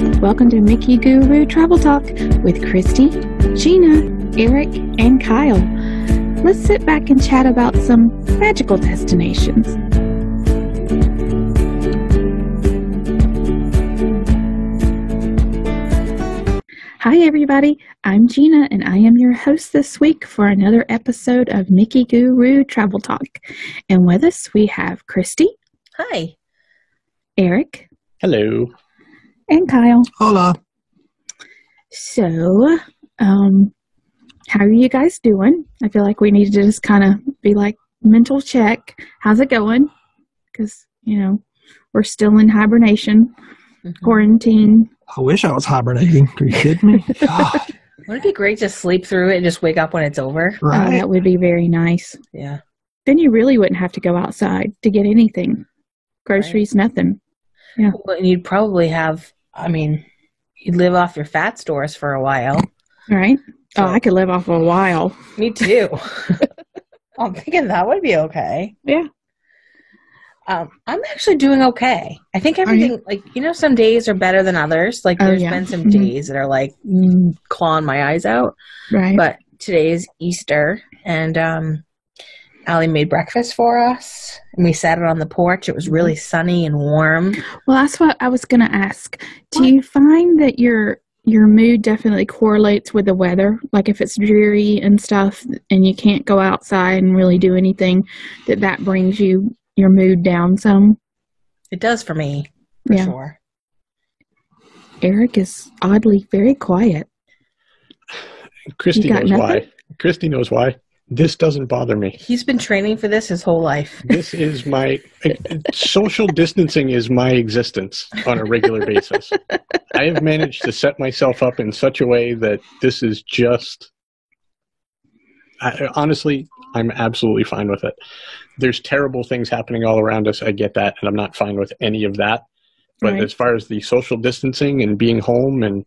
Welcome to Mickey Guru Travel Talk with Christy, Gina, Eric, and Kyle. Let's sit back and chat about some magical destinations. Hi everybody, I'm Gina and I am your host this week for another episode of Mickey Guru Travel Talk. And with us we have Christy. Hi. Eric. Hello. And Kyle. Hola. So, how are you guys doing? I feel like we need to just kind of be like mental check. How's it going? Because, we're still in hibernation, quarantine. I wish I was hibernating. Are you kidding me? God. Wouldn't it be great to sleep through it and just wake up when it's over? Right. Oh, that would be very nice. Yeah. Then you really wouldn't have to go outside to get anything. Groceries, nothing. Yeah. Well, and you'd probably have, you'd live off your fat stores for a while. Right? So, I could live off a while. Me too. I'm thinking that would be okay. Yeah. I'm actually doing okay. I think everything, some days are better than others. There's been some days that are clawing my eyes out. Right. But today is Easter, and Allie made breakfast for us, and we sat it on the porch. It was really sunny and warm. Well, that's what I was going to ask. Do you find that your mood definitely correlates with the weather? Like if it's dreary and stuff and you can't go outside and really do anything, that brings your mood down some? It does for me, for sure. Eric is oddly very quiet. Christy knows why. Christy knows why. This doesn't bother me. He's been training for this his whole life. This is my social distancing is my existence on a regular basis. I have managed to set myself up in such a way that this is just, honestly, I'm absolutely fine with it. There's terrible things happening all around us. I get that, and I'm not fine with any of that. But as far as the social distancing and being home and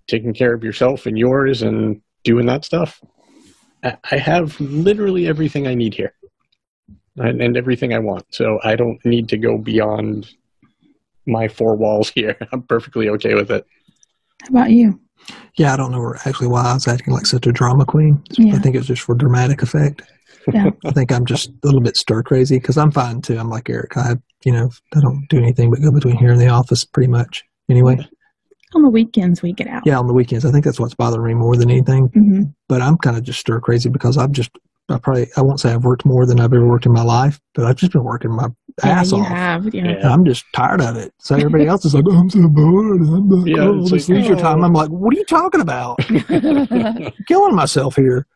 taking care of yourself and yours and doing that stuff, I have literally everything I need here and everything I want. So I don't need to go beyond my four walls here. I'm perfectly okay with it. How about you? Yeah, I don't know actually why I was acting like such a drama queen. Yeah. I think it was just for dramatic effect. Yeah. I think I'm just a little bit stir crazy because I'm fine too. I'm like Eric. I don't do anything but go between here and the office pretty much anyway. On the weekends we get out. Yeah, on the weekends. I think that's what's bothering me more than anything. Mm-hmm. But I'm kind of just stir crazy because I won't say I've worked more than I've ever worked in my life, but I've just been working my ass off. Yeah. And I'm just tired of it. So everybody else is like, oh, I'm so bored. I'm like, all this leisure time. I'm like, what are you talking about? I'm killing myself here.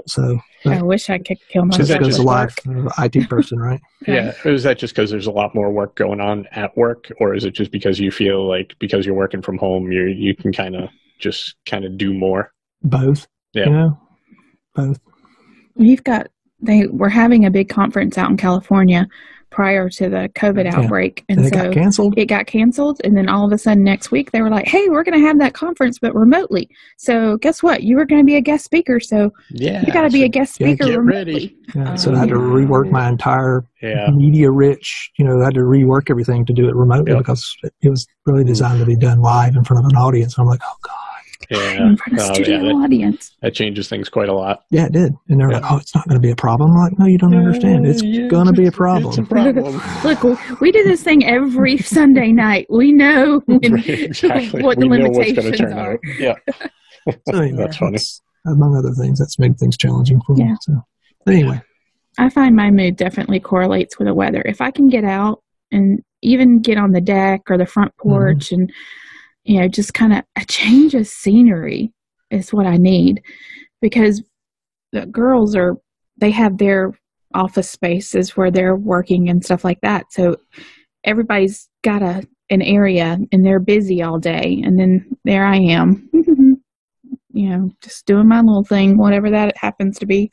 So I wish I could kill myself. Just goes to life. IT person, right? Yeah. Is that just because there's a lot more work going on at work, or is it just because you feel like because you're working from home, you can kind of do more? Both. Yeah. Both. We're having a big conference out in California prior to the COVID outbreak. And it got canceled? It got canceled. And then all of a sudden next week they were like, hey, we're going to have that conference, but remotely. So guess what? You were going to be a guest speaker. So you got to be a guest speaker remotely. Yeah, so I had to rework my entire media rich, I had to rework everything to do it remotely because it was really designed to be done live in front of an audience. I'm like, oh God. Yeah. In front of a studio audience. That changes things quite a lot. Yeah, it did. And they're like, oh, it's not going to be a problem. I'm like, no, you don't understand. It's going to be a problem. It's a problem. Look, we do this thing every Sunday night. We know what the limitations are. Yeah. So anyway, that's funny. Among other things, that's made things challenging for me. So anyway. I find my mood definitely correlates with the weather. If I can get out and even get on the deck or the front porch and just kind of a change of scenery is what I need, because the girls they have their office spaces where they're working and stuff like that. So everybody's got an area and they're busy all day. And then there I am, just doing my little thing, whatever that happens to be,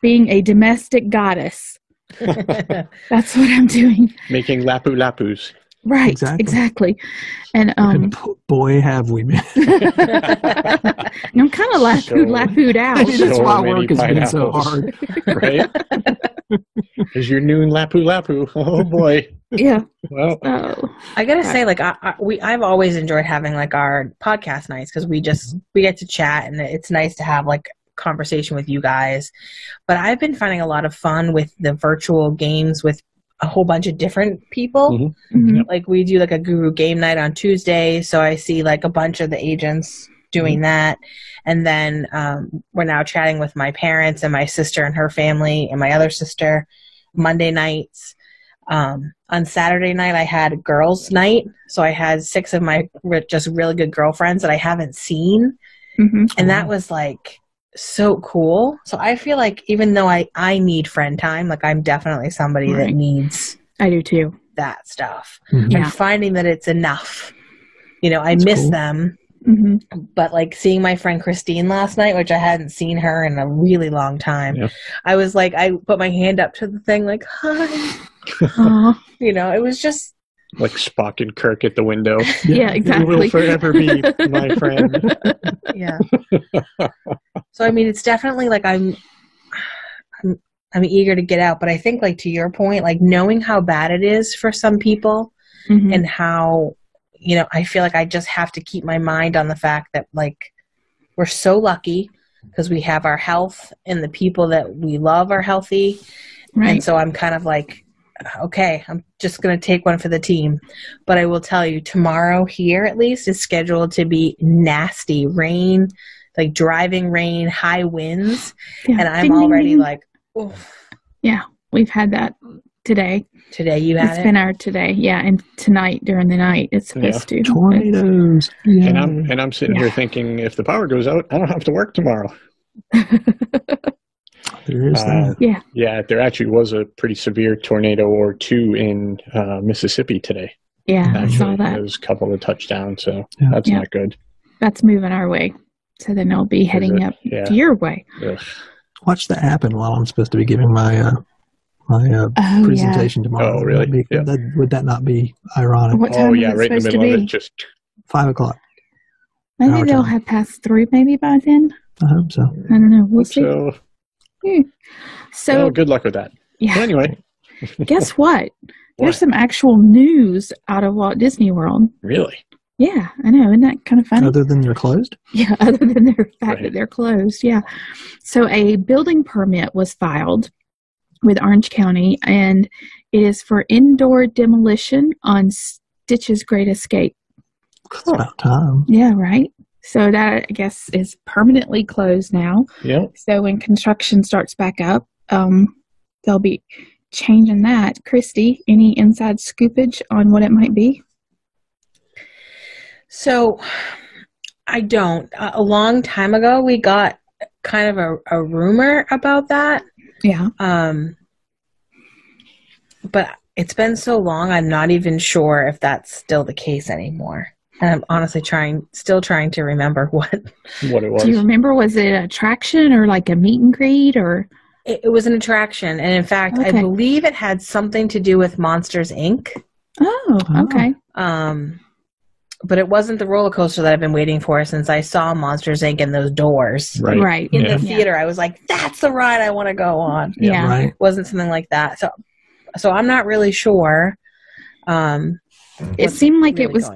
being a domestic goddess. That's what I'm doing. Making lapu-lapus. Right, exactly. And boy, have we been. I'm kind of lapooed out. Maybe that's why work has been so hard. Right? There's your noon Lapu Lapu. Oh boy. Yeah. Well, I gotta say, like, I've always enjoyed having like our podcast nights because we get to chat and it's nice to have like conversation with you guys. But I've been finding a lot of fun with the virtual games with a whole bunch of different people. Like we do like a Guru game night on Tuesday, so I see like a bunch of the agents doing that. And then we're now chatting with my parents and my sister and her family and my other sister Monday nights. On Saturday night, I had girls' night. So I had 6 of my just really good girlfriends that I haven't seen. And that was like so cool. So I feel like even though I need friend time, like I'm definitely somebody that needs I do too. that stuff. And finding that it's enough. You know, I miss them. But like seeing my friend Christine last night, which I hadn't seen her in a really long time, I was like, I put my hand up to the thing like, hi. You know, it was just like Spock and Kirk at the window. Yeah, exactly. You will forever be my friend. Yeah. So I mean, it's definitely like I'm eager to get out, but I think like to your point, like knowing how bad it is for some people and how, you know, I feel like I just have to keep my mind on the fact that like we're so lucky because we have our health and the people that we love are healthy. And so I'm kind of like, okay, I'm just going to take one for the team. But I will tell you, tomorrow here at least is scheduled to be nasty rain, like driving rain, high winds. Yeah. And I'm already like, oof. Yeah, we've had that today. Today you had It's been our today. Yeah, and tonight during the night it's supposed to. Tornadoes. And I'm sitting here thinking if the power goes out, I don't have to work tomorrow. There is that. Yeah, there actually was a pretty severe tornado or two in Mississippi today. Yeah, actually, I saw that. There was a couple of touchdowns, so that's not good. That's moving our way. So then I'll be heading up to your way. Ugh. Watch that happen while I'm supposed to be giving my presentation tomorrow. Oh, really? Would that not be ironic? What time is it right in the supposed middle to of be? it. Just 5:00. Maybe they'll have passed through maybe by then. I hope so. I don't know. We'll see. So good luck with that. Yeah. But anyway. Guess what? There's some actual news out of Walt Disney World. Really? Yeah, I know. Isn't that kind of funny? Other than they're closed? Yeah, other than the fact that they're closed. Yeah. So a building permit was filed with Orange County, and it is for indoor demolition on Stitch's Great Escape. It's about time. Yeah, right. So that, I guess, is permanently closed now. Yeah. So when construction starts back up, they'll be changing that. Christy, any inside scoopage on what it might be? So I don't. A long time ago, we got kind of a rumor about that. Yeah. But it's been so long, I'm not even sure if that's still the case anymore. And I'm honestly still trying to remember what it was. Do you remember? Was it an attraction or like a meet and greet or? It was an attraction. And in fact, I believe it had something to do with Monsters, Inc. Oh, okay. But it wasn't the roller coaster that I've been waiting for since I saw Monsters, Inc. in those doors. Right. In the theater. I was like, that's the ride I want to go on. Yeah. Right. It wasn't something like that. So I'm not really sure. It seemed like it was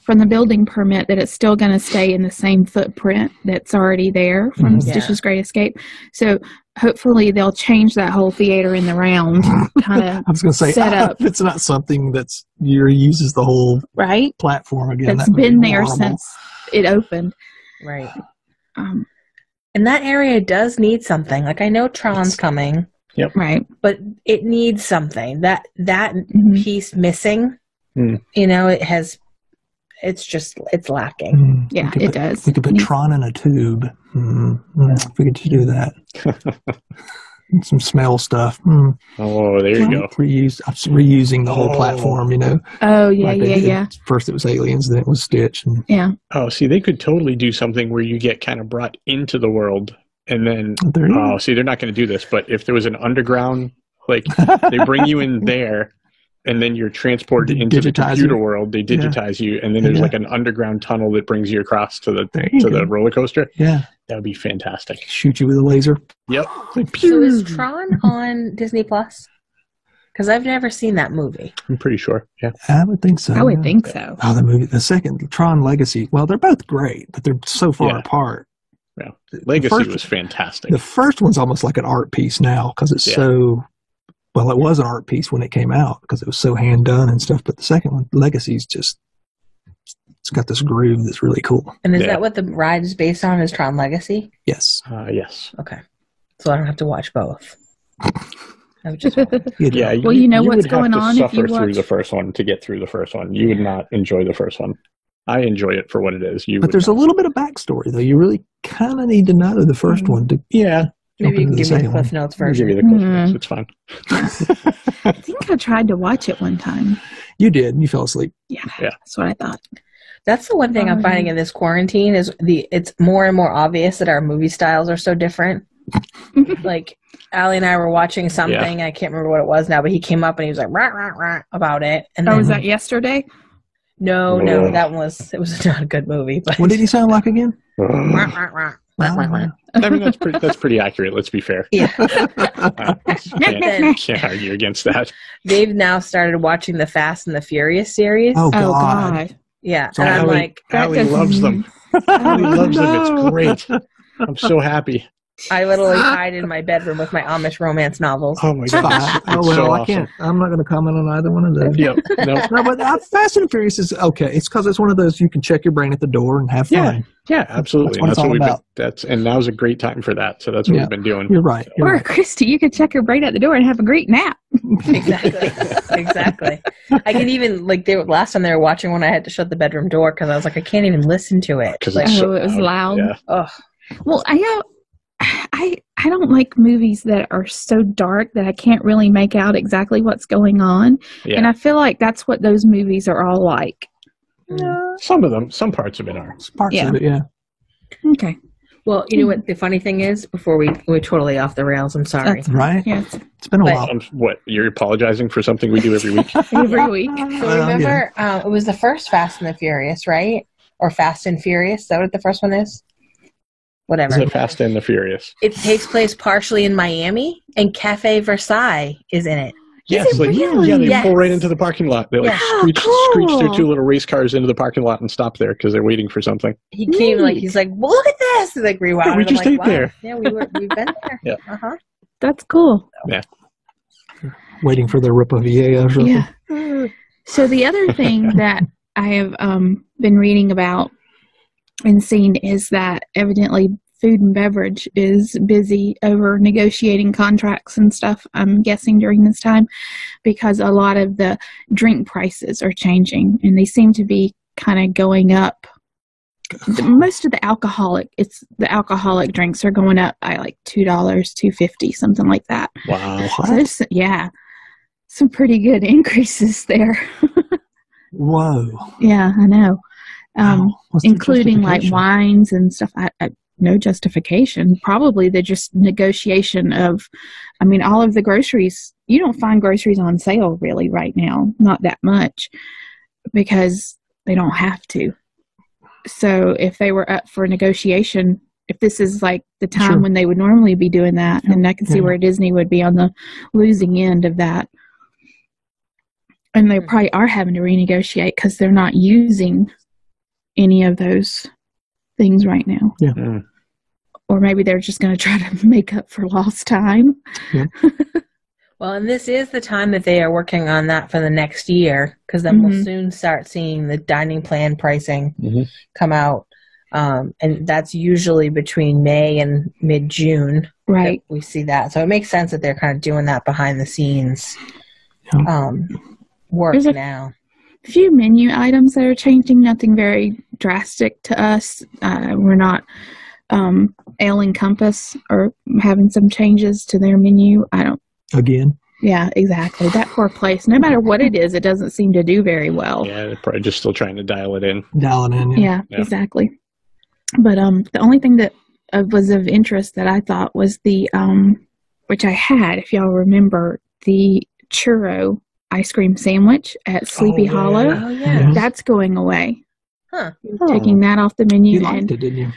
from the building permit that it's still going to stay in the same footprint that's already there from Stitch's Great Escape. So hopefully they'll change that whole theater in the round. Kind of. I was going to say, set up. It's not something that's uses the whole platform again. It's been there since it opened. Right. And that area does need something. Like I know Tron's coming. Yep. Right. But it needs something. That piece missing. You know, it's lacking. Yeah, it does. We could put Tron in a tube. If we could just do that. Some smell stuff. Oh, there you go. Reusing the whole platform, you know. Oh, yeah. First it was Aliens, then it was Stitch. Yeah. Oh, see, they could totally do something where you get kind of brought into the world. And then, see, they're not going to do this, but if there was an underground, like, they bring you in there, and then you're transported into the computer world. They digitize you, and then there's like an underground tunnel that brings you across to the roller coaster. Yeah, that would be fantastic. Shoot you with a laser. Yep. Like, so is Tron on Disney Plus? Because I've never seen that movie. I'm pretty sure. Yeah, I would think so. I would think so. Oh, the second Tron Legacy. Well, they're both great, but they're so far apart. Yeah, Legacy was fantastic. The first one's almost like an art piece now because it's so. Well, it was an art piece when it came out because it was so hand done and stuff. But the second one, Legacy's just, it's got this groove that's really cool. And is that what the ride is based on? Is Tron Legacy? Yes. Yes. Okay. So I don't have to watch both. I would just yeah. Well, you know what's going on if you watch through the first one to get through the first one. You would not enjoy the first one. I enjoy it for what it is. But there's a little bit of backstory though. You really kind of need to know the first one to. Yeah. Maybe you can give me the Cliff Notes version. I'll give you the Cliff Notes. It's fine. I think I tried to watch it one time. You did. You fell asleep. Yeah. That's what I thought. That's the one thing I'm finding in this quarantine is it's more and more obvious that our movie styles are so different. Like Allie and I were watching something. I can't remember what it was now, but he came up and he was like rah, rah, rah, about it. And was that yesterday? No, that was not a good movie. But what did he sound like again? Rah, rah, rah. I mean, that's pretty accurate. Let's be fair. Yeah. Can't argue against that. They've now started watching the Fast and the Furious series. Oh God. Yeah, so and I'm like, Allie loves them. Allie loves them. It's great. I'm so happy. I literally hide in my bedroom with my Amish romance novels. Oh my gosh. I can't. I'm not going to comment on either one of those. Yep. No, but Fast and Furious is okay. It's because it's one of those you can check your brain at the door and have fun. Yeah, absolutely. That's what it's all about. And now's a great time for that. So that's what we've been doing. You're right. Or Christy, you could check your brain at the door and have a great nap. Exactly. I could even last time they were watching when I had to shut the bedroom door because I was like, I can't even listen to it. Because it was loud. Yeah. Oh. Well, I don't like movies that are so dark that I can't really make out exactly what's going on. Yeah. And I feel like that's what those movies are all like. Some of them, some parts of it are. Parts of it, yeah. Okay. Well, you know what the funny thing is? Before we're totally off the rails. I'm sorry. That's right. Yeah. It's been a while. What, you're apologizing for something we do every week? Every week. So remember, it was the first Fast and the Furious, right? Or Fast and Furious? Is that what the first one is? Whatever. It's Fast and the Furious. It takes place partially in Miami, and Cafe Versailles is in it. Yes, they pull right into the parking lot. They screech their two little race cars into the parking lot and stop there because they're waiting for something. He came he's like, well, look at this. He's like, rewound. We just ate there. Yeah, we've been there. Yeah. That's cool. Yeah. Waiting for the Ripa-Vieja or something. Yeah. So the other thing that I have been reading about and seen is that evidently food and beverage is busy over negotiating contracts and stuff, I'm guessing, during this time, because a lot of the drink prices are changing and they seem to be kind of going up. Most of the alcoholic drinks are going up by like $2, $2.50, something like that. Wow. So some pretty good increases there. Whoa. Yeah, I know. Including like wines and stuff. No justification. Probably the just negotiation of, all of the groceries. You don't find groceries on sale really right now. Not that much because they don't have to. So if they were up for negotiation, if this is like the time when they would normally be doing that, then I can see where Disney would be on the losing end of that. And they probably are having to renegotiate because they're not using any of those things right now. Yeah. Or maybe they're just going to try to make up for lost time. Yeah. Well, and this is the time that they are working on that for the next year, because then we'll soon start seeing the dining plan pricing come out. And that's usually between May and mid-June. Right. We see that. So it makes sense that they're kind of doing that behind the scenes work now. A few menu items that are changing, nothing very drastic to us. We're not Ale and Compass are having some changes to their menu. Again. Yeah, exactly. That poor place. No matter what it is, it doesn't seem to do very well. Yeah, they're probably just still trying to dial it in. Yeah, exactly. But the only thing that was of interest that I thought was the, which I had, if y'all remember, the churro ice cream sandwich at Sleepy yeah, Hollow. yeah. Oh yeah. That's going away. Huh. Taking that off the menu. You liked it, didn't you?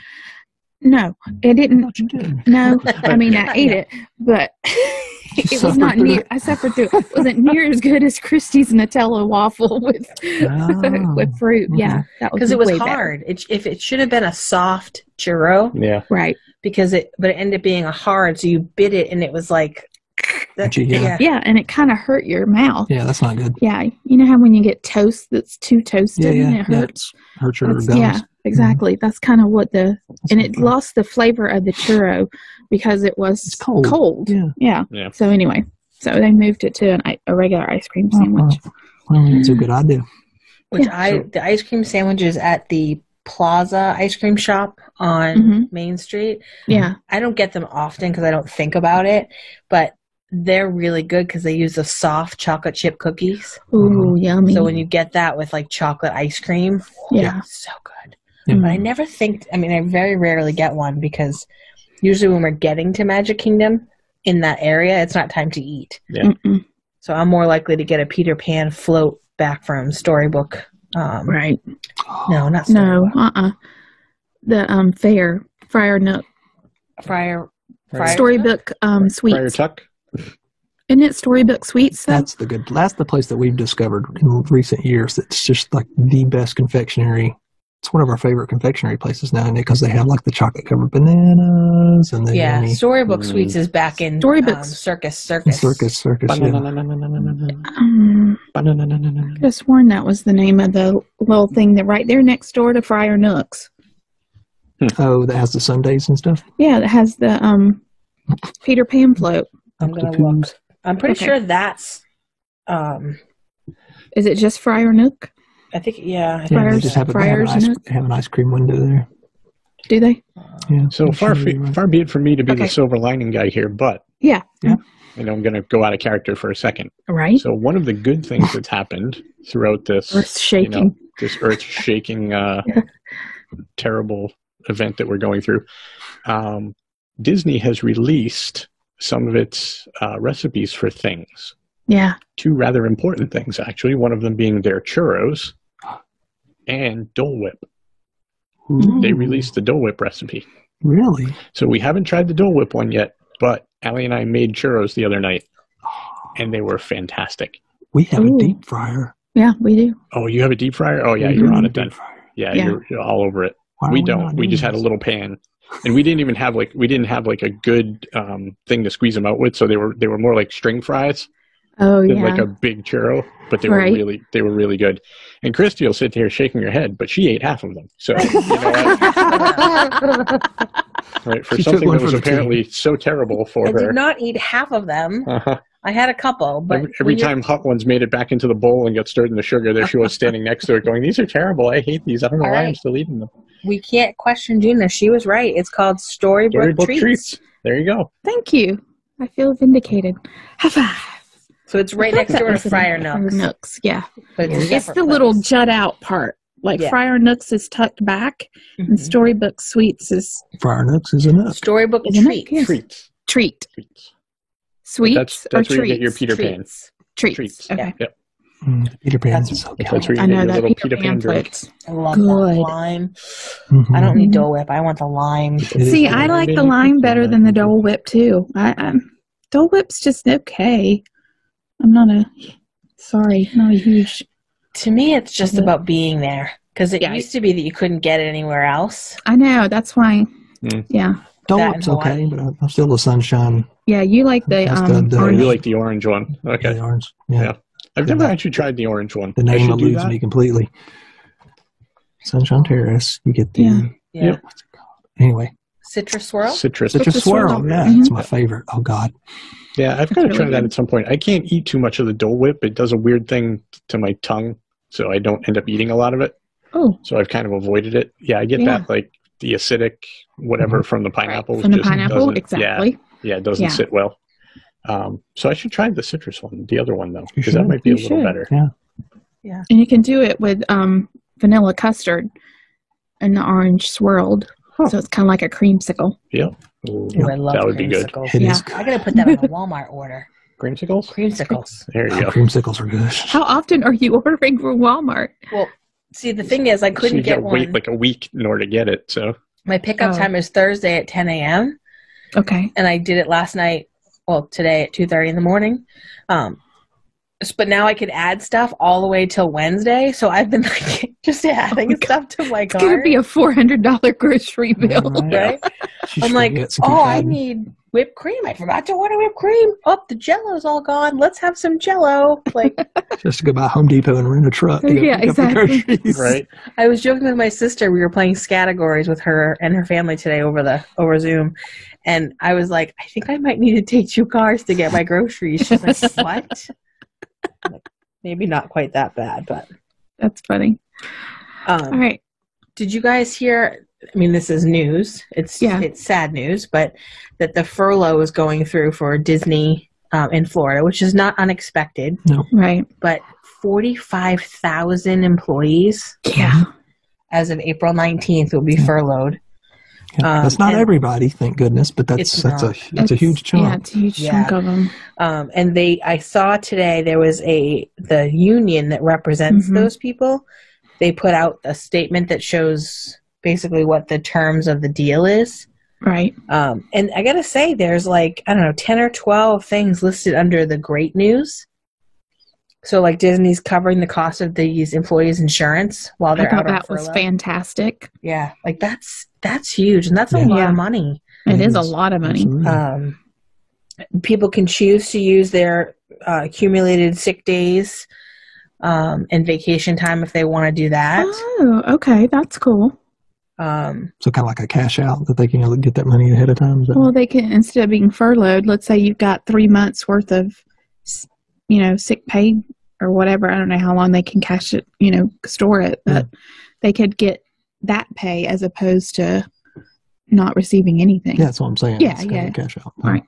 No, it I didn't. thought you did. No, I mean, I ate Yeah. it, but it was suffered not through near. it? I suffered through it. It wasn't near as good as Christie's Nutella waffle with with fruit. okay. Yeah, that was Because it was way better. hard. If it should have been a soft churro, Yeah. Right. but it ended up being a hard, so you bit it and it was like, Yeah. Yeah, and it kind of hurt your mouth. Yeah, that's not good. Yeah, you know how when you get toast that's too toasted Yeah, and yeah. it hurts. Hurt your That's- gums. yeah, exactly. That's kind of what and it not lost the flavor of the churro because it was It's cold. Yeah. Yeah. So anyway, so they moved it to a regular ice cream sandwich. It's a good idea. which Yeah. the ice cream sandwiches at the Plaza ice cream shop on Mhm. Main Street. Yeah. I don't get them often because I don't think about it, but they're really good because they use the soft chocolate chip cookies. Ooh, yummy. So when you get that with like chocolate ice cream, yeah. so good. Yeah. But I never think, I mean, I very rarely get one because usually when we're getting to Magic Kingdom in that area, it's not time to eat. Mm-mm. So I'm more likely to get a Peter Pan float back from Storybook. Right. No, not No. Storybook. The fair Friar Nook Friar Storybook Friar Sweets. Tuck. Isn't it Storybook Sweets? Though? That's the place that we've discovered in recent years. That's just like the best confectionery. It's one of our favorite confectionery places now, because they have like the chocolate covered bananas and the Yeah, yummy Storybook Sweets is back in Storybooks. Circus. circus. Yeah. I could have sworn that was the name of the little thing that right there next door to Friar Nook's. Oh, that has the sundaes and stuff. Yeah, that has the Peter Pan float. I'm going to look. I'm pretty Okay. sure that's, Is it just Friar Nook? I think, yeah. Yeah, they Friars- just have, Friars Nook? have an ice cream window there. Do they? Yeah. So I'm far, sure you're right. far be it from me to be Okay. the silver lining guy here, but Yeah. Yeah. I'm going to go out of character for a second. Right. So one of the good things that's happened throughout this Earth shaking. this earth-shaking, terrible event that we're going through, Disney has released some of its recipes for things. Yeah. Two rather important things, actually. One of them being their churros and Dole Whip. Ooh, They released the Dole Whip recipe. Really? So we haven't tried the Dole Whip one yet, but Allie and I made churros the other night, and they were fantastic. We have Ooh. a deep fryer. Yeah, we do. Oh, you have a deep fryer? Oh, yeah, We you're have on a it then. deep fryer. Yeah, Yeah. You're all over it. Why are We not don't. We doing just had a this? little pan, and we didn't even have a good thing to squeeze them out with. So they were more like string fries Oh, than yeah. like a big churro, but they Right. were really good. And Christy will sit here shaking her head, but she ate half of them. So you know what? Right, for She took something one that was for the team. apparently so terrible for I her. did not eat half of them. Uh-huh. I had a couple, but Every when you're- time hot ones made it back into the bowl and got stirred in the sugar, there she was standing next to it going, "These are terrible. I hate these. I don't know All why right. I'm still eating them." we can't question Gina. She was right. It's called Storybook Storybook Treats. treats. There you go. Thank you. I feel vindicated. High five. So it's right next door to Friar Nooks. Nooks, yeah. But It's separate the little place. jut out part. Like Yeah. Friar Nooks is tucked back, and Mhm. Storybook Sweets is Fryer Nooks is enough. Storybook Isn't it? Treats. Yes. Treats. treat. Treats. Sweets That's or where treats? you get your Peter Pan. Treats. Treats. Treats. Okay. Yep. Peter Pan That's- is so That's good. where you I get know your that little Peter Peter Pan drink. floats. I love Good. that lime. Mhm. I don't need Dole Whip. I want the lime. It is See, the I like the lime lime better than the Dole Whip too. Dole Whip's just okay. I'm not a huge. To me, it's just Mhm. about being there. Because it Yeah. used to be that you couldn't get it anywhere else. I know that's why. Mm. Yeah, Dole that Whip's and okay, Hawaii. but I'm still the sunshine. yeah. You like the That's the- Oh, orange. you like the orange one? Okay. The orange. Yeah. Yeah. I've never actually tried the orange one. The I name should do eludes that. me completely. Sunshine Terrace. You get the Yeah. Yeah. Yep. anyway. Citrus Swirl? Citrus. Citrus Swirl. Swirl. Yeah, Mhm. it's my favorite. Oh God. Yeah, I've got to really try that good. at some point. I can't eat too much of the Dole Whip. It does a weird thing to my tongue, so I don't end up eating a lot of it. Oh, So I've kind of avoided it. Yeah, I get Yeah. that, like the acidic whatever from the pineapple. from the just pineapple, doesn't- exactly. Yeah, it doesn't Yeah. sit well. So I should try the citrus one, the other one though, You because that should. might be You a little should. better. Yeah. And you can do it with vanilla custard and the orange swirled, so it's kind of like a creamsicle. Yep. Ooh, Ooh, I love that would be good. creamsicles. It Yeah. is I good. gotta put that on a Walmart order. Creamsicles? Creamsicles. There you go. Creamsicles are good. How often are you ordering from Walmart? Well, see, the thing is, I couldn't get one. Wait like a week in order to get it. So my pickup time is Thursday at 10 a.m. Okay. And I did it last night. Well, today at 2:30 in the morning. But now I could add stuff all the way till Wednesday. So I've been like just adding stuff to my cart. It's going to be a $400 grocery bill. Right? I'm like, I need whipped cream. I forgot to order whipped cream. Oh, the Jello's all gone. Let's have some Jello. Like, just to go by Home Depot and rent a truck. To go pick up the groceries. Right. I was joking with my sister. We were playing categories with her and her family today over Zoom. And I was like, I think I might need to take 2 cars to get my groceries. She's like, what? Maybe not quite that bad, but that's funny. All right. Did you guys hear? I mean, this is news. It's sad news, but that the furlough is going through for Disney in Florida, which is not unexpected. No, right? But 45,000 employees, as of April 19th, will be furloughed. Yeah, that's not everybody, thank goodness, but that's a huge chunk. Yeah, it's a huge chunk of them. And I saw today there was the union that represents those people. They put out a statement that shows basically what the terms of the deal is. Right. And I gotta say, there's 10 or 12 things listed under the great news. So Disney's covering the cost of these employees' insurance while they're out on furlough. That was fantastic. Yeah, that's huge, and that's a lot of money. It is a lot of money. People can choose to use their accumulated sick days and vacation time if they want to do that. Oh, okay, that's cool. So kind of like a cash out that they can get that money ahead of time. Well, they can, instead of being furloughed, let's say you've got 3 months worth of, sick pay or whatever. I don't know how long they can cash it, store it, but they could get that pay as opposed to not receiving anything. Yeah, that's what I'm saying. Yeah, it's kind of cash out. Right.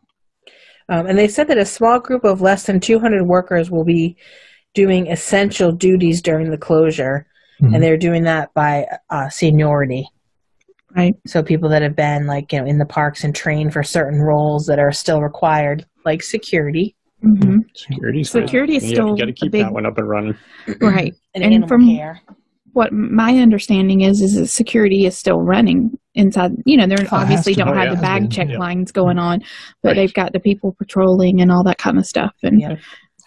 And they said that a small group of less than 200 workers will be doing essential duties during the closure, and they're doing that by seniority. Right. So people that have been in the parks and trained for certain roles that are still required, like security. Mm-hmm. Security is still you got to keep that one up and running. Right. And from care. What my understanding is that security is still running inside. They obviously don't have the bag check lines going on, but they've got the people patrolling and all that kind of stuff, and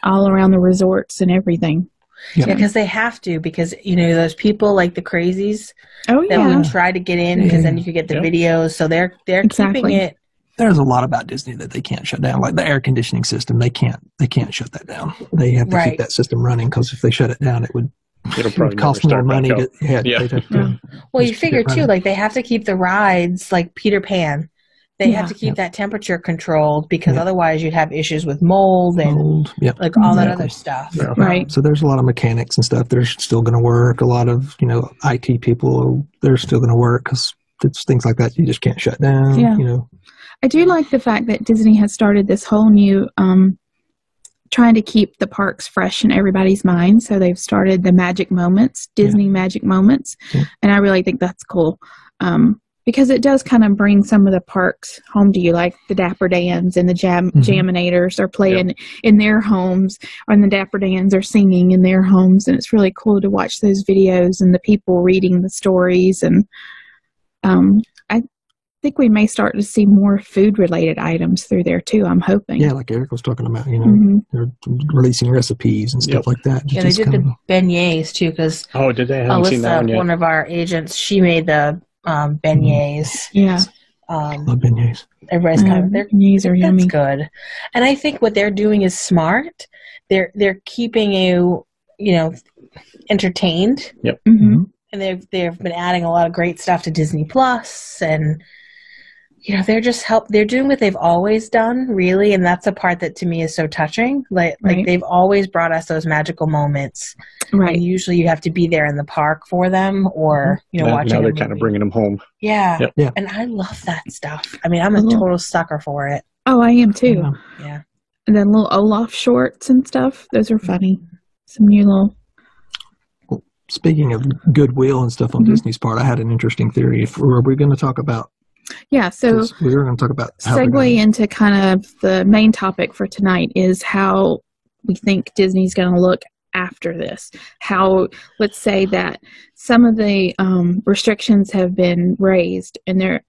all around the resorts and everything. Yeah, because they have to, because those people like the crazies that will try to get in, because then you could get the videos. So they're keeping it. There's a lot about Disney that they can't shut down, like the air conditioning system. They can't shut that down. They have to keep that system running, because if they shut it down, it would cost more money. Well, you figure too, they have to keep the rides like Peter Pan. They have to keep that temperature controlled, because otherwise you'd have issues with mold and all that other stuff. Yeah. Right. So there's a lot of mechanics and stuff. They're still going to work. A lot of IT people, they're still going to work, because it's things like that you just can't shut down. Yeah. I do like the fact that Disney has started this whole new trying to keep the parks fresh in everybody's mind. So they've started the Magic Moments, Disney Magic Moments, and I really think that's cool. Because it does kind of bring some of the parks home to you, like the Dapper Dans and the Jaminators are playing in their homes, and the Dapper Dans are singing in their homes, and it's really cool to watch those videos and the people reading the stories. And I think we may start to see more food-related items through there too. I'm hoping. Yeah, like Eric was talking about. They're releasing recipes and stuff like that. Yeah, they did the beignets too, because did they? I haven't seen that one yet. One of our agents, she made the beignets. Yeah. Love beignets. Everybody's beignets are yummy. That's good. And I think what they're doing is smart. They're keeping you, entertained. Yep. Mm-hmm. And they've been adding a lot of great stuff to Disney Plus, and they're doing what they've always done, really, and that's a part that to me is so touching. Like they've always brought us those magical moments. Right. And usually you have to be there in the park for them, or watching. Now they're kind of bringing them home. Yeah. Yep. Yeah. And I love that stuff. I mean, I'm a total sucker for it. Oh, I am too. Yeah. And then little Olaf shorts and stuff. Those are funny. Some new little. Speaking of goodwill and stuff on Disney's part, I had an interesting theory. Are we going to talk about Yeah, so we were going to talk about segue into kind of the main topic for tonight is how we think Disney's going to look after this. How, let's say that some of the restrictions have been raised, and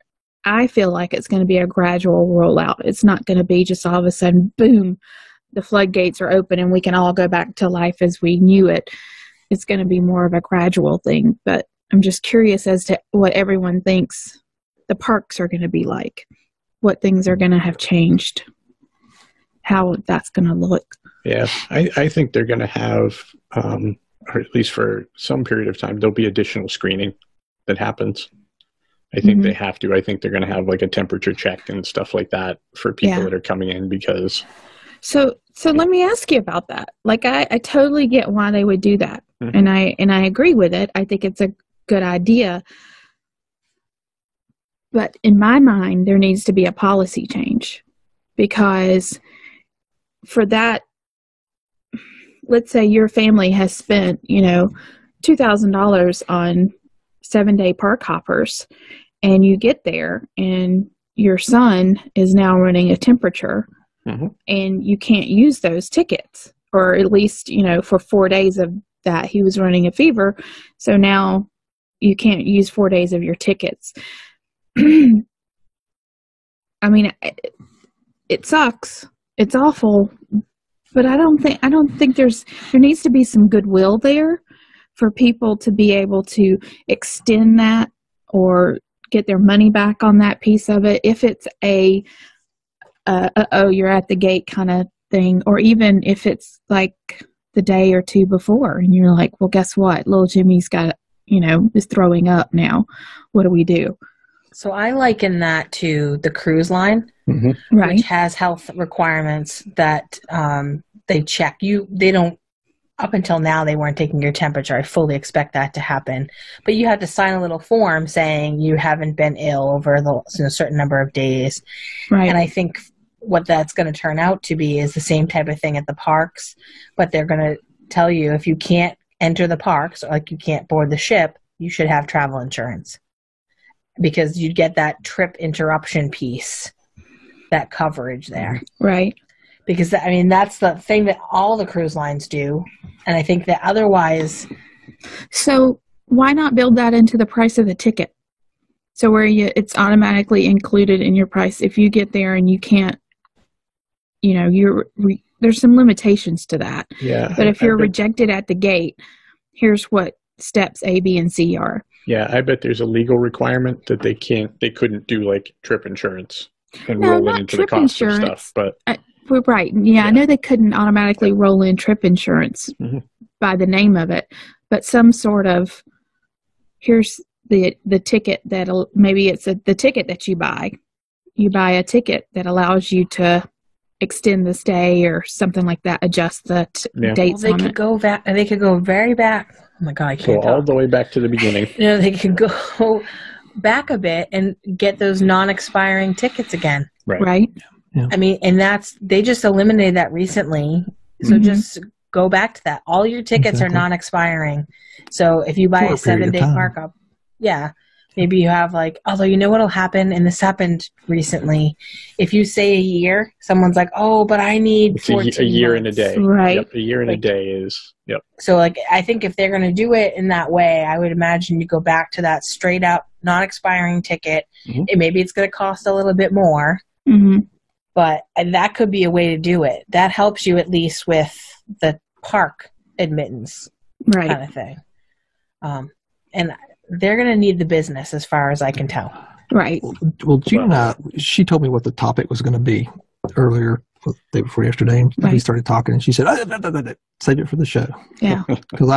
I feel like it's going to be a gradual rollout. It's not going to be just all of a sudden, boom, the floodgates are open and we can all go back to life as we knew it. It's going to be more of a gradual thing. But I'm just curious as to what everyone thinks the parks are going to be like, what things are going to have changed, how that's going to look. Yeah, I think they're going to have, or at least for some period of time, there'll be additional screening that happens. I think they have to. I think they're going to have like a temperature check and stuff like that for people that are coming in because. So let me ask you about that. Like I totally get why they would do that, and I agree with it. I think it's a good idea. But in my mind, there needs to be a policy change because for that, let's say your family has spent, $2,000 on 7-day park hoppers, and you get there and your son is now running a temperature and you can't use those tickets, or at least, for 4 days of that he was running a fever. So now you can't use 4 days of your tickets. I mean, it sucks. It's awful, but I don't think there needs to be some goodwill there for people to be able to extend that or get their money back on that piece of it. If it's you're at the gate kind of thing, or even if it's like the day or two before and you're like, well, guess what? Little Jimmy's got, is throwing up now. What do we do? So I liken that to the cruise line, right, which has health requirements that they check. They don't, up until now, they weren't taking your temperature. I fully expect that to happen. But you had to sign a little form saying you haven't been ill over a certain number of days. Right. And I think what that's going to turn out to be is the same type of thing at the parks, but they're going to tell you if you can't enter the parks, or like you can't board the ship, you should have travel insurance. Because you'd get that trip interruption piece, that coverage there. Right. Because, that's the thing that all the cruise lines do. And I think that otherwise... So why not build that into the price of the ticket? So where it's automatically included in your price. If you get there and you can't, there's some limitations to that. Yeah. But if you're rejected at the gate, here's what steps A, B, and C are. Yeah, I bet there's a legal requirement that they couldn't do like trip insurance and roll it into the cost of stuff. But right, yeah, I know they couldn't automatically roll in trip insurance by the name of it, but some sort of here's the ticket that'll maybe it's the ticket that you buy. You buy a ticket that allows you to extend the stay or something like that. Adjust the dates. Well, they could go very back. Oh my God, I can't go all the way back to the beginning. They could go back a bit and get those non-expiring tickets again. Right. Yeah. And they just eliminated that recently. So just go back to that. All your tickets are non-expiring. So if you buy a 7-day park up, maybe you have although you know what'll happen, and this happened recently, if you say a year, someone's like, oh, but I need 14 a year months. and a day. Right. Yep, a year and a day is, yep. So I think if they're going to do it in that way, I would imagine you go back to that straight up non-expiring ticket. And maybe it's going to cost a little bit more, but that could be a way to do it. That helps you at least with the park admittance kind of thing. And they're going to need the business as far as I can tell. Right. Well, Gina, she told me what the topic was going to be earlier, the day before yesterday, and we started talking, and she said, save it for the show. Yeah. Because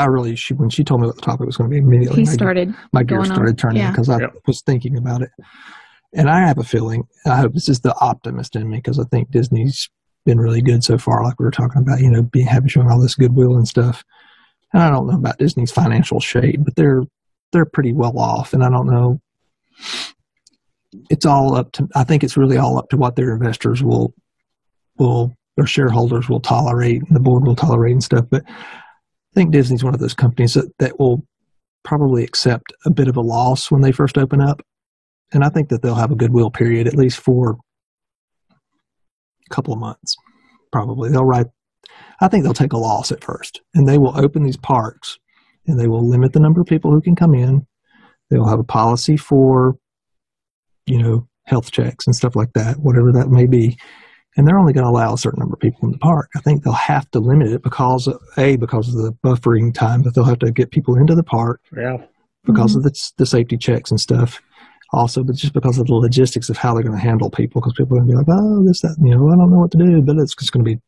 when she told me what the topic was going to be, immediately my gears started turning because I was thinking about it. And I have a feeling, I hope this is the optimist in me, because I think Disney's been really good so far, like we were talking about, showing all this goodwill and stuff. And I don't know about Disney's financial shape, but they're pretty well off, and I don't know. It's all up to. I think it's really all up to what their investors will their shareholders will tolerate, and the board will tolerate and stuff. But I think Disney's one of those companies that will probably accept a bit of a loss when they first open up, And I think that they'll have a goodwill period at least for a couple of months, probably. I think they'll take a loss at first, and they will open these parks, and they will limit the number of people who can come in. They will have a policy for, health checks and stuff like that, whatever that may be. And they're only going to allow a certain number of people in the park. I think they'll have to limit it because of the buffering time that they'll have to get people into the park. Yeah. Because of the safety checks and stuff. Also, but just because of the logistics of how they're going to handle people, because people are going to be like, oh, this, that, I don't know what to do, but it's just going to be,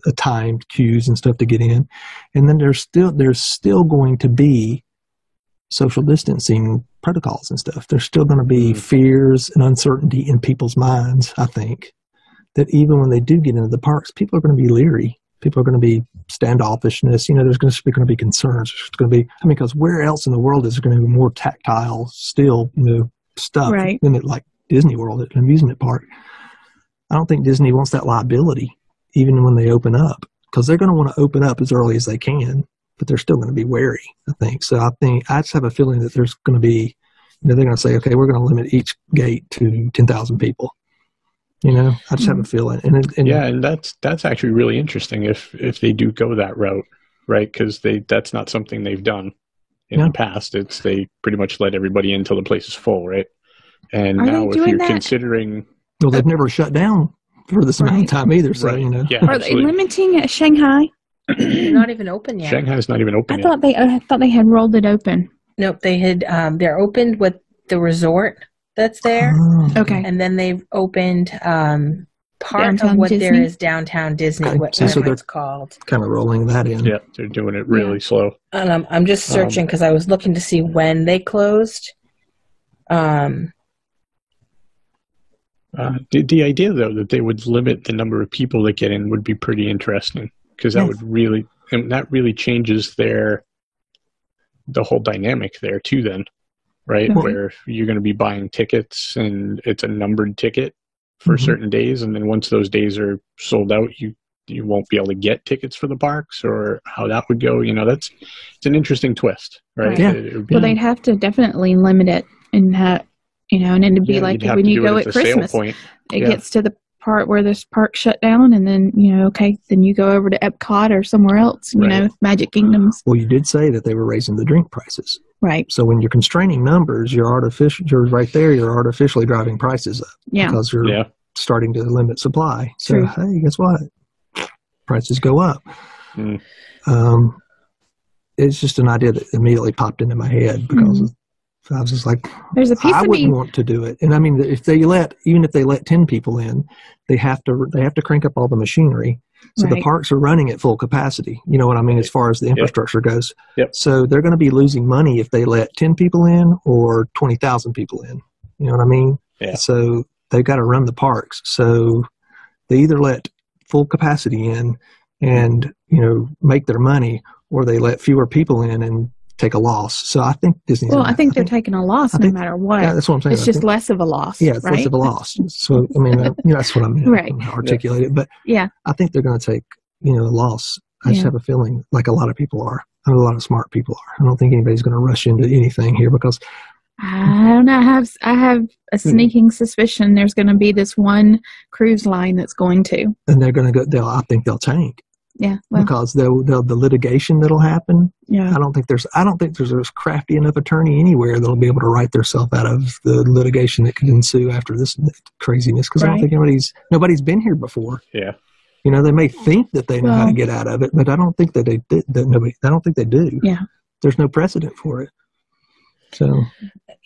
a timed queues and stuff to get in. And then there's still going to be social distancing protocols and stuff. There's still going to be fears and uncertainty in people's minds, I think, that even when they do get into the parks, people are going to be leery. People are going to be standoffishness. There's going to be concerns. There's going to be, because where else in the world is there going to be more tactile, still, stuff than at like Disney World, at an amusement park? I don't think Disney wants that liability, even when they open up, because they're going to want to open up as early as they can, but they're still going to be wary, I think. So I just have a feeling that there's going to be, they're going to say, okay, we're going to limit each gate to 10,000 people. I just have a feeling. And that's actually really interesting if they do go that route, right? Because that's not something they've done in the past. They pretty much let everybody in until the place is full, right? And now if you're considering... Well, they've never shut down for this amount of time either, so, Yeah, Are they limiting at Shanghai? They're not even open yet. Shanghai's not even open yet. I thought they had rolled it open. Nope, they had. They're opened with the resort that's there. Oh. Okay. And then they've opened part Downtown of what Disney? there is downtown Disney, Okay. whatever it's called. Kind of rolling that in. Yeah, they're doing it really slow. And I'm just searching because I was looking to see when they closed. The idea, though, that they would limit the number of people that get in would be pretty interesting, because that would really changes the whole dynamic there too then, right? Where you're going to be buying tickets and it's a numbered ticket for certain days, and then once those days are sold out, you won't be able to get tickets for the parks, or how that would go. It's an interesting twist, right? Yeah. Well, they'd have to definitely limit it and have, and it'd be like when you go at Christmas, it gets to the part where this park shut down, and then then you go over to Epcot or somewhere else, Magic Kingdoms. Well, you did say that they were raising the drink prices, right? So when you're constraining numbers, you're artificially driving prices up, because you're starting to limit supply. So hey, guess what? Prices go up. It's just an idea that immediately popped into my head because I was just like, I wouldn't want to do it. And I mean, if they let 10 people in, they have to crank up all the machinery. So the parks are running at full capacity. You know what I mean? As far as the infrastructure goes. Yep. So they're going to be losing money if they let 10 people in or 20,000 people in. You know what I mean? Yeah. So they've got to run the parks. So they either let full capacity in and, make their money, or they let fewer people in and take a loss. So I think Disney. Well, I think they're taking a loss no matter what. Yeah, that's what I'm saying. It's just less of a loss. Yeah, it's less of a loss. So I mean, that's what I'm articulate it. But I think they're going to take a loss. I just have a feeling like a lot of people are. A lot of smart people are. I don't think anybody's going to rush into anything here because. I don't know. I have a sneaking suspicion there's going to be this one cruise line that's going to. And they're going to go. I think they'll tank. Yeah, because the litigation that'll happen. Yeah, I don't think there's a crafty enough attorney anywhere that'll be able to write themselves out of the litigation that could ensue after this craziness. Because I don't think nobody's been here before. Yeah, they may think that they know how to get out of it, but I don't think that they did. I don't think they do. Yeah, there's no precedent for it. So,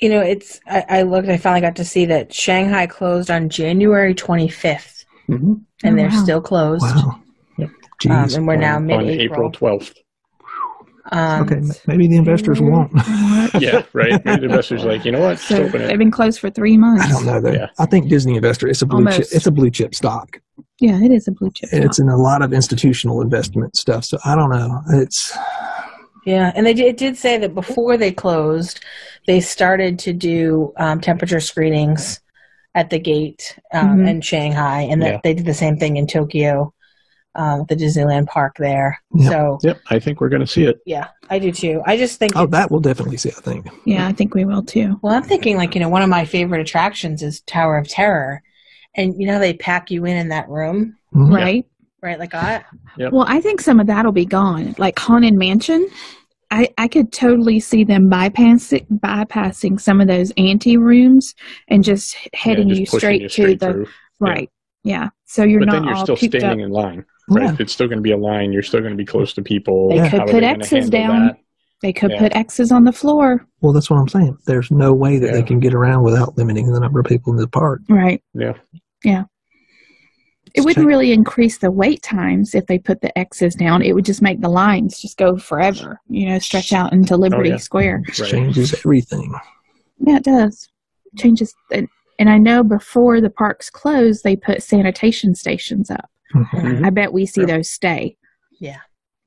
it's. I looked. I finally got to see that Shanghai closed on January 25th, and they're still closed. Wow. And we're now On April mid-April. 12th. Okay, maybe the investors won't. Yeah, right. Maybe the investors are like, you know what? So they've been closed for 3 months. I don't know. I think Disney investor. It's a blue chip. It's a blue chip stock. Yeah, it is a blue chip. It's in a lot of institutional investment stuff. So I don't know. And it did say that before they closed, they started to do temperature screenings at the gate in Shanghai, and that they did the same thing in Tokyo. the Disneyland park there. Yep. So, Yep, I think we're going to see it. yeah, I do too. I just think that we'll definitely see, I think. Yeah, I think we will too. Well, I'm thinking like, one of my favorite attractions is Tower of Terror. And you know how they pack you in that room? Mm-hmm. Right? Right, like that? Yep. Well, I think some of that will be gone. Like Haunted Mansion, I could totally see them bypassing some of those ante rooms and just heading just you pushing straight you to the through. right. Yeah. So you're But not then you're all still cooped standing up. in line, right? Yeah. It's still going to be a line. You're still going to be close to people. They How could are put they gonna X's handle down. that? They could Yeah. put X's on the floor. Well, that's what I'm saying. There's no way that Yeah. they can get around without limiting the number of people in the park. Right. Yeah. Yeah. It wouldn't really increase the wait times if they put the X's down. It would just make the lines just go forever, stretch out into Liberty Square. It changes everything. Yeah, it does. Changes. And I know before the parks closed, they put sanitation stations up. Mm-hmm. I bet we see those stay. Yeah.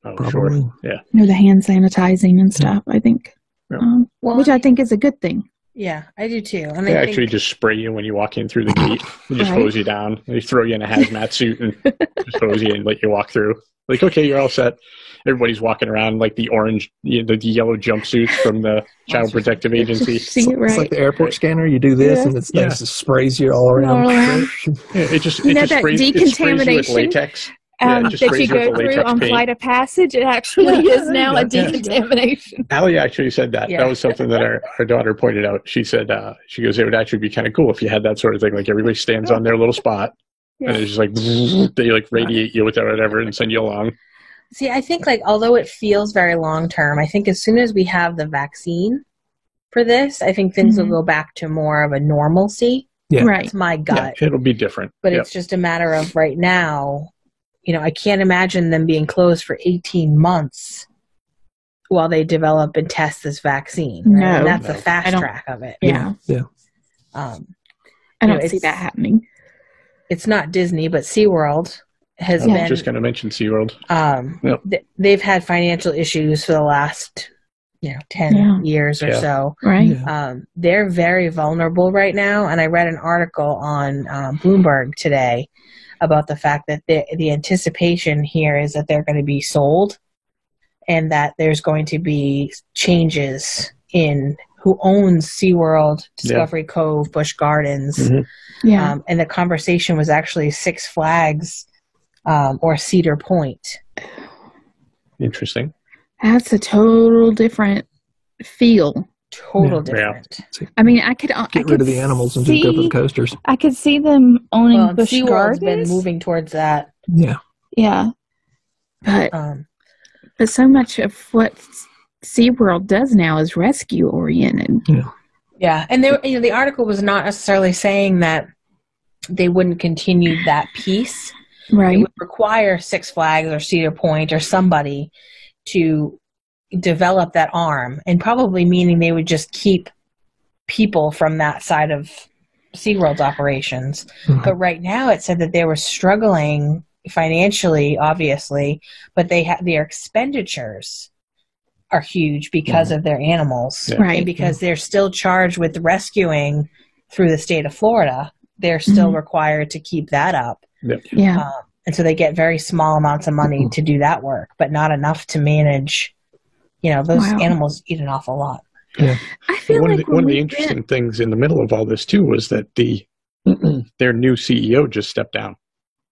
Oh, Probably. sure. Yeah. The hand sanitizing and stuff, I think. Yeah. Which I think is a good thing. Yeah, I do too. And They I actually think, just spray you when you walk in through the gate. They just Right. hose you down. They throw you in a hazmat suit and just hose you and let you walk through. Like, okay, you're all set. Everybody's walking around like the orange, the yellow jumpsuits from the Child Protective Agency. See it right. It's like the airport scanner. You do this, and it just sprays you all around. All around. Yeah, it just that sprays you with decontamination latex. Yeah, it just that you sprays you with go the through latex on paint. Flight of Passage, it actually is now a Yeah. decontamination. Allie actually said that. Yeah. That was something that our daughter pointed out. She said, she goes, it would actually be kind of cool if you had that sort of thing. Like everybody stands on their little spot and it's just like, they like radiate you with whatever and send you along. see, I think like, although it feels very long term, I think as soon as we have the vaccine for this, I think things will go back to more of a normalcy. Yeah. Right. That's my gut. Yeah, it'll be different. But Yep. it's just a matter of right now, I can't imagine them being closed for 18 months while they develop and test this vaccine. Right? No. And that's the No. fast I don't- track of it. Yeah. Um, I don't know, see it's- that happening. it's not Disney, but SeaWorld has I was been just going to mention SeaWorld. Yep. they've had financial issues for the last 10 years or Yeah. so. Right. Yeah. They're very vulnerable right now, and I read an article on Bloomberg today about the fact that the anticipation here is that they're going to be sold and that there's going to be changes in who owns SeaWorld, Discovery Cove, Busch Gardens. Mm-hmm. Yeah. And the conversation was actually Six Flags or Cedar Point. Interesting. That's a total different feel. Total Yeah. different. I mean, I could Get rid of the animals and just go for the coasters. I could see them owning Well, Busch SeaWorld's Gardens. been moving towards that. Yeah. Yeah. But so much of what SeaWorld does now is rescue oriented. Yeah, and the article was not necessarily saying that they wouldn't continue that piece. It Right. would require Six Flags or Cedar Point or somebody to develop that arm, and probably meaning they would just keep people from that side of SeaWorld's operations. Mhm. But right now it said that they were struggling financially, obviously, but their expenditures are huge because of their animals. Yeah. Right. And because they're still charged with rescuing through the state of Florida, they're still required to keep that up. Yeah. And so they get very small amounts of money to do that work, but not enough to manage. Those Wow. animals eat an awful lot. I feel One like of the when interesting things in the middle of all this too was that their new CEO just stepped down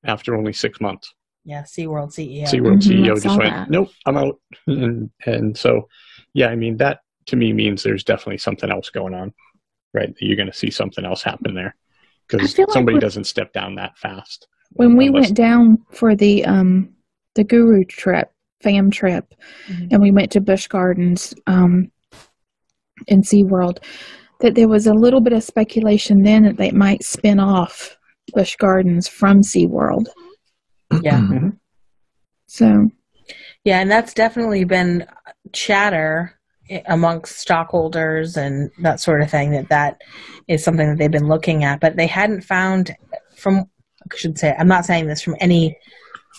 after only 6 months. Yeah, SeaWorld CEO. SeaWorld I CEO just saw went, that. nope, I'm out. And so, yeah, I mean, that to me means there's definitely something else going on, right? You're going to see something else happen there because feel like somebody with- doesn't step down that fast. when we Unless- went down for the Guru trip, fam trip, and we went to Busch Gardens in SeaWorld, that there was a little bit of speculation then that they might spin off Busch Gardens from SeaWorld. Yeah. Mm-hmm. So, Yeah, and that's definitely been chatter amongst stockholders and that sort of thing, that is something that they've been looking at. But they hadn't found, I'm not saying this from any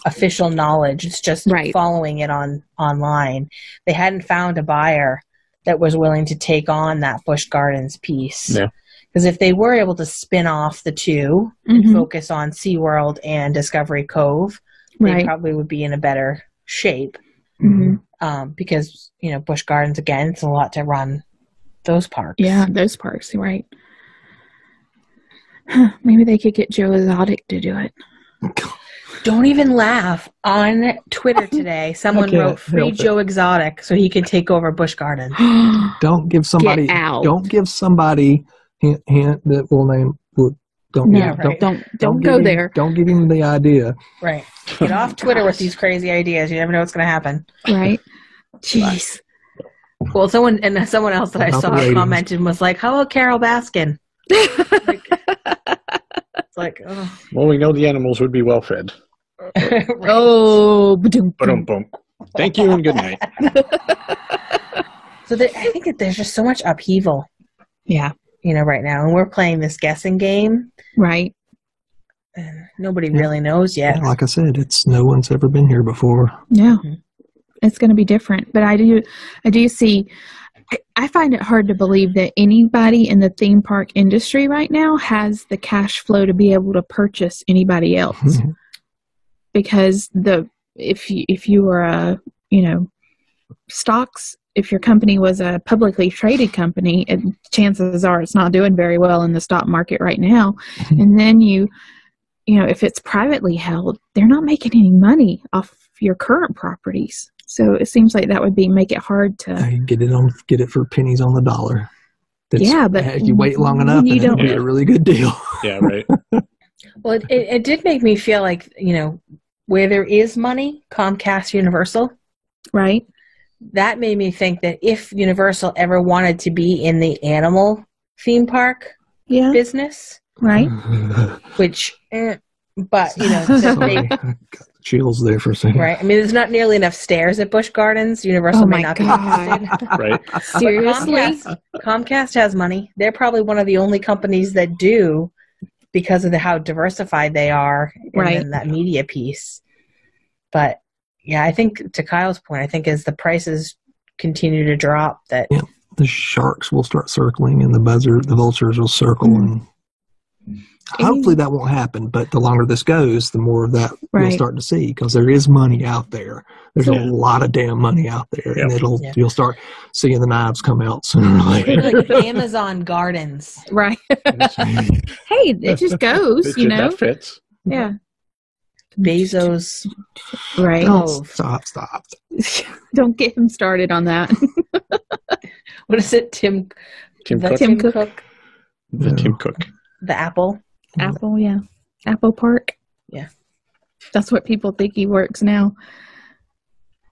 official knowledge, it's just Right. following it online. They hadn't found a buyer that was willing to take on that Busch Gardens piece. Yeah. Because if they were able to spin off the two and focus on SeaWorld and Discovery Cove, they probably would be in a better shape. Mm-hmm. Because, Busch Gardens, again, it's a lot to run those parks. Yeah, those parks, right. Maybe they could get Joe Exotic to do it. Don't even laugh. On Twitter today, someone wrote free Joe Exotic so he could take over Busch Gardens. Don't give somebody hint that will name. Don't go there. Don't give him the idea. Right. Get off Twitter with these crazy ideas. You never know what's going to happen. Right. Jeez. Well, someone else that I saw commented was like, "How about Carol Baskin?" It's like, oh. Well, we know the animals would be well fed. Right. Oh, boom. Thank you and good night. So I think that there's just so much upheaval. Yeah. Right now, and we're playing this guessing game. Right. And nobody really knows yet. Yeah, like I said, no one's ever been here before. Yeah. Mm-hmm. It's going to be different, but I do see. I find it hard to believe that anybody in the theme park industry right now has the cash flow to be able to purchase anybody else. Mm-hmm. Because if you were stocks, if your company was a publicly traded company, and chances are it's not doing very well in the stock market right now. Mm-hmm. And then if it's privately held, they're not making any money off your current properties. So it seems like that would make it hard to get it for pennies on the dollar. But if you wait long enough, it'll be a really good deal. Yeah, right. Well, it did make me feel like, where there is money, Comcast, Universal. Right. That made me think that if Universal ever wanted to be in the animal theme park business. Right. Which, but, they, chills there for a second. Right. I mean, there's not nearly enough stairs at Busch Gardens. Universal may not be interested. Right. Seriously? Comcast has money. They're probably one of the only companies that do, because of how diversified they are in that media piece. But yeah, I think to Kyle's point, I think as the prices continue to drop, that the sharks will start circling and the vultures will circle, and hopefully that won't happen. But the longer this goes, the more of that you'll start to see, because there is money out there. There's a lot of damn money out there, and you'll start seeing the knives come out sooner or later. Like Amazon Gardens, right? Hey, it just goes, That fits. Yeah. Bezos, right? Oh, stop! Don't get him started on that. What is it, Tim Cook? The Tim Cook. The Apple, yeah, Apple Park. Yeah, that's what people think he works now.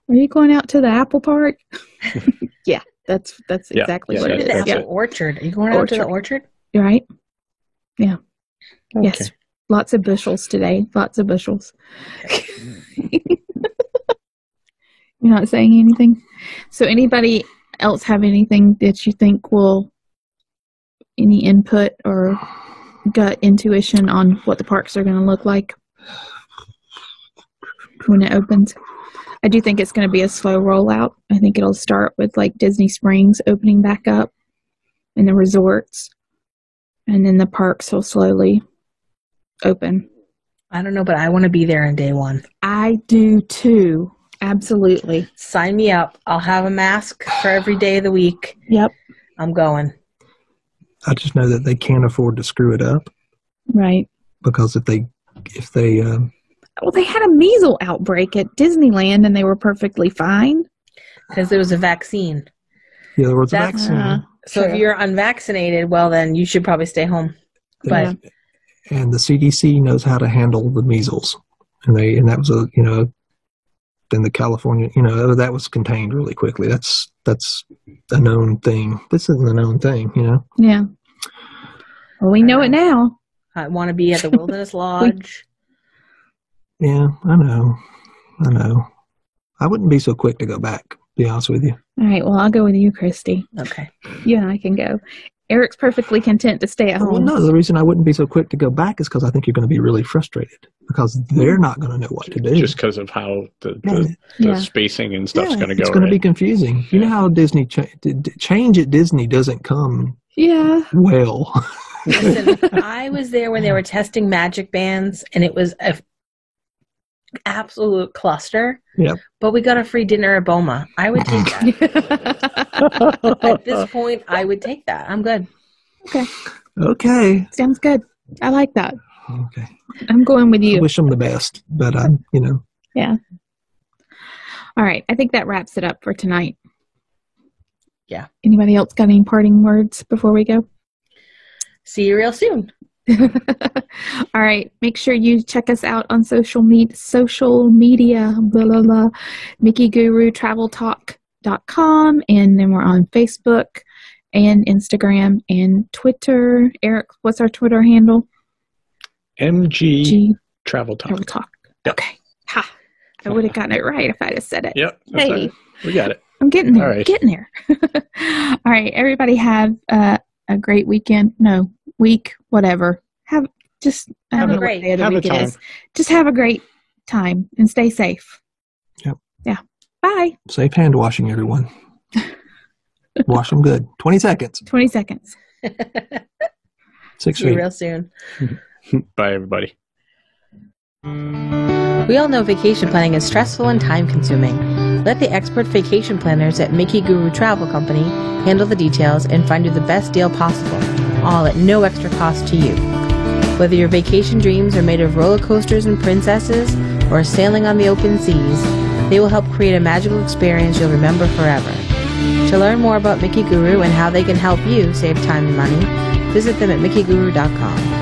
Are you going out to the Apple Park? Yeah, that's exactly what it is. The Apple Orchard. Are you going out to the orchard? You're right. Yeah. Okay. Yes. Lots of bushels today. Lots of bushels. You're not saying anything? So anybody else have anything that you think any input or gut intuition on what the parks are going to look like when it opens? I do think it's going to be a slow rollout. I think it'll start with like Disney Springs opening back up and the resorts, and then the parks will slowly open. I don't know, but I want to be there on day one. I do too. Absolutely. Sign me up. I'll have a mask for every day of the week. Yep. I'm going. I just know that they can't afford to screw it up. Right. Because if they well, they had a measles outbreak at Disneyland and they were perfectly fine. Because there was a vaccine. Yeah, there was a vaccine. So if you're unvaccinated, well, then you should probably stay home. But and the CDC knows how to handle the measles, and that was then the California, that was contained really quickly. That's a known thing. This isn't a known thing, Yeah. Well, we know it now. I want to be at the Wilderness Lodge. Yeah, I know. I wouldn't be so quick to go back, to be honest with you. All right, well, I'll go with you, Christy. Okay. You and I can go. Eric's perfectly content to stay at home. Well, no, the reason I wouldn't be so quick to go back is because I think you're going to be really frustrated, because they're not going to know what to do. Just because of how the spacing and stuff's going to go. It's going to be confusing. You know how Disney change at Disney doesn't come well. Listen, I was there when they were testing Magic Bands, and it was absolute cluster. Yep. But we got a free dinner at Boma. I would take that. At this point, I would take that. I'm good. Okay. Sounds good. I like that. Okay. I'm going with you. I wish them the best, but Yeah. All right. I think that wraps it up for tonight. Yeah. Anybody else got any parting words before we go? See you real soon. All right. Make sure you check us out on social media, blah, blah, blah, MickeyGuruTravelTalk.com. And then we're on Facebook and Instagram and Twitter. Eric, what's our Twitter handle? MG Travel Talk. Travel Talk. Yep. Okay. Ha. I would have gotten it right if I'd have said it. Yep. Hey. Right. We got it. I'm getting there. All right. Getting there. All right. Everybody have a great weekend. No, week, whatever. Have a great day of the week it is. Just have a great time and stay safe. Yep. Yeah. Bye. Safe hand washing, everyone. Wash them good. 20 seconds. 20 seconds. 6 See you feet. real soon. Bye, everybody. We all know vacation planning is stressful and time-consuming. Let the expert vacation planners at Mickey Guru Travel Company handle the details and find you the best deal possible, all at no extra cost to you. Whether your vacation dreams are made of roller coasters and princesses or sailing on the open seas, they will help create a magical experience you'll remember forever. To learn more about Mickey Guru and how they can help you save time and money, visit them at MickeyGuru.com.